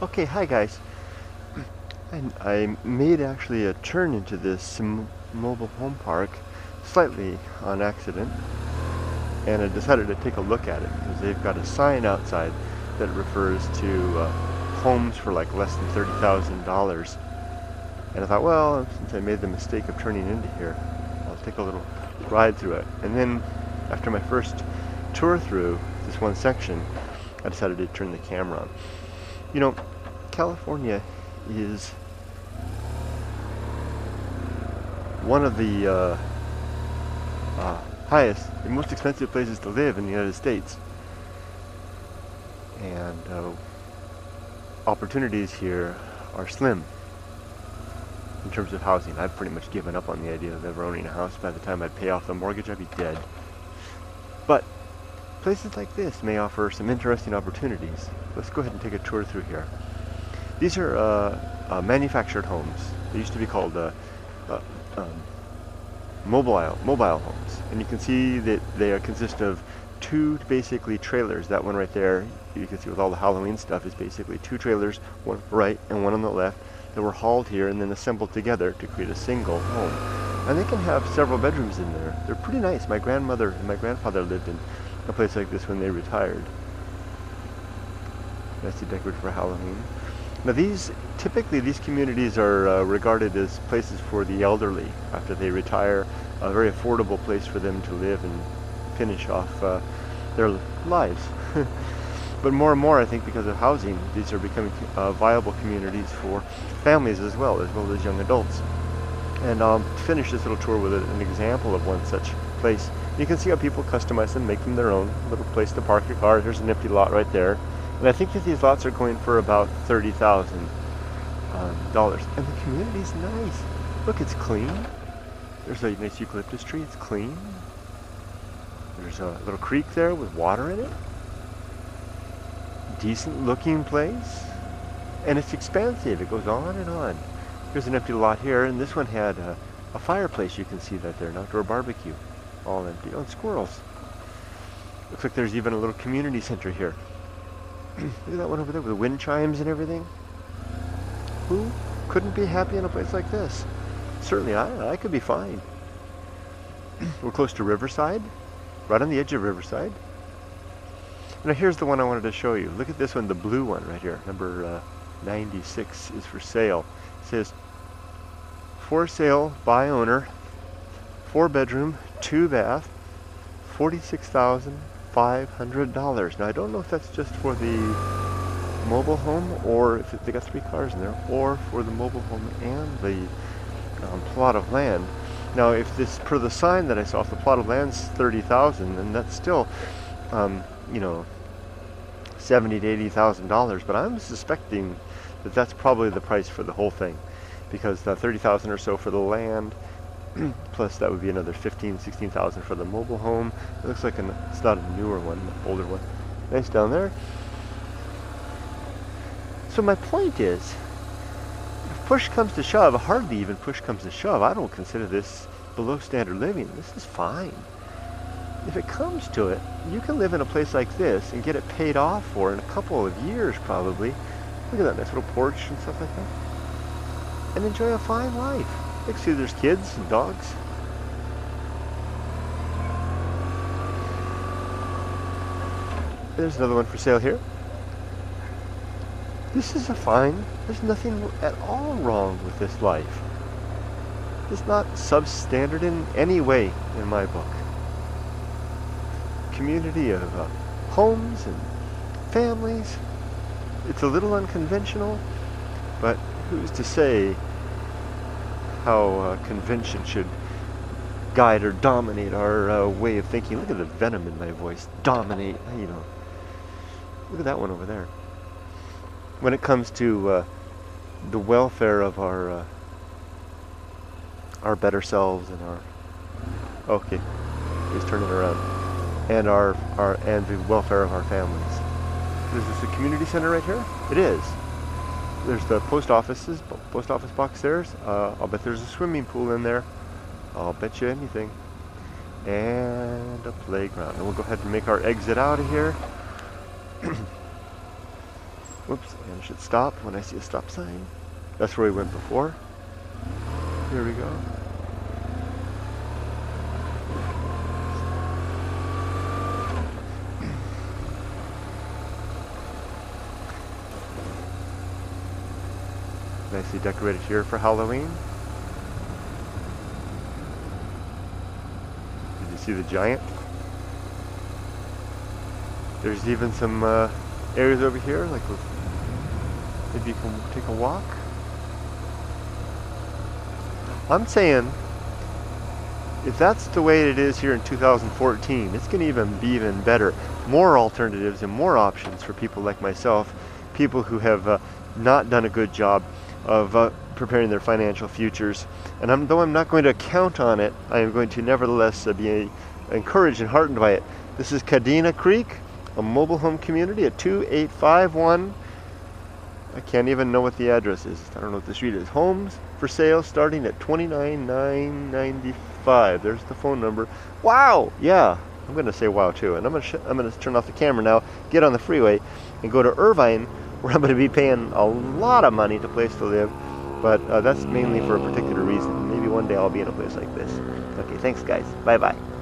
Okay, hi guys. I made actually a turn into this mobile home park slightly on accident, and I decided to take a look at it because they've got a sign outside that refers to homes for like less than $30,000. And I thought, well, since I made the mistake of turning into here, I'll take a little ride through it. And then after my first tour through this one section, I decided to turn the camera on. You know, California is one of the highest and most expensive places to live in the United States. And opportunities here are slim in terms of housing. I've pretty much given up on the idea of ever owning a house. By the time I'd pay off the mortgage, I'd be dead. But places like this may offer some interesting opportunities. Let's go ahead and take a tour through here. These are manufactured homes. They used to be called mobile homes. And you can see that they consist of two basically trailers. That one right there, you can see with all the Halloween stuff, is basically two trailers, one on the right and one on the left, that were hauled here and then assembled together to create a single home. And they can have several bedrooms in there. They're pretty nice. My grandmother and my grandfather lived in a place like this when they retired. Nicely decorated for Halloween. Now typically these communities are regarded as places for the elderly after they retire, a very affordable place for them to live and finish off their lives. But more and more, I think, because of housing, these are becoming viable communities for families as well as young adults. And I'll finish this little tour with an example of one such place. You can see how people customize them, make them their own. Little place to park your car. There's an empty lot right there. And I think that these lots are going for about $30,000. And the community's nice. Look, it's clean. There's a nice eucalyptus tree. It's clean. There's a little creek there with water in it. Decent looking place. And it's expansive. It goes on and on. Here's an empty lot here, and this one had a fireplace. You can see that there, an outdoor barbecue. All empty. Oh, and squirrels. Looks like there's even a little community center here. Look at that one over there with the wind chimes and everything. Who couldn't be happy in a place like this? Certainly I could be fine. We're close to Riverside, right on the edge of Riverside. Now here's the one I wanted to show you. Look at this one, the blue one right here. Number 96 is for sale. It says, for sale by owner, 4-bedroom, 2-bath, $46,500. Now I don't know if that's just for the mobile home, or if they got 3 cars in there, or for the mobile home and the plot of land. Now if this, per the sign that I saw, if the plot of land's $30,000, then that's still you know, $70,000 to $80,000. But I'm suspecting that that's probably the price for the whole thing, because the $30,000 or so for the land, plus that would be another $15,000 to $16,000 for the mobile home. It looks like it's not a newer one, an older one. Nice down there. So my point is, if push comes to shove, hardly even push comes to shove, I don't consider this below standard living. This is fine. If it comes to it, you can live in a place like this and get it paid off for in a couple of years probably. Look at that nice little porch and stuff like that. And enjoy a fine life. You can see there's kids and dogs. There's another one for sale here. This is there's nothing at all wrong with this life. It's not substandard in any way in my book. Community of homes and families. It's a little unconventional, but who's to say how convention should guide or dominate our way of thinking? Look at the venom in my voice. Dominate, you know. Look at that one over there. When it comes to the welfare of our better selves and our, okay, let's turn it around, and and the welfare of our families. Is this a community center right here? It is. There's the post office box there. I'll bet there's a swimming pool in there. I'll bet you anything. And a playground. And we'll go ahead and make our exit out of here. Oops, and I should stop when I see a stop sign. That's where we went before. Here we go. Nicely decorated here for Halloween. Did you see the giant? There's even some areas over here, like maybe you can take a walk. I'm saying, if that's the way it is here in 2014, it's going to even be even better. More alternatives and more options for people like myself, people who have not done a good job of preparing their financial futures. And though I'm not going to count on it, I am going to nevertheless be encouraged and heartened by it. This is Cadena Creek, a mobile home community at 2851. I can't even know what the address is. I don't know what the street is. Homes for sale starting at $29,995. There's the phone number. Wow! Yeah, I'm going to say wow too. And I'm going to turn off the camera now, get on the freeway, and go to Irvine, where I'm going to be paying a lot of money to place to live. But that's mainly for a particular reason. Maybe one day I'll be in a place like this. Okay, thanks guys. Bye-bye.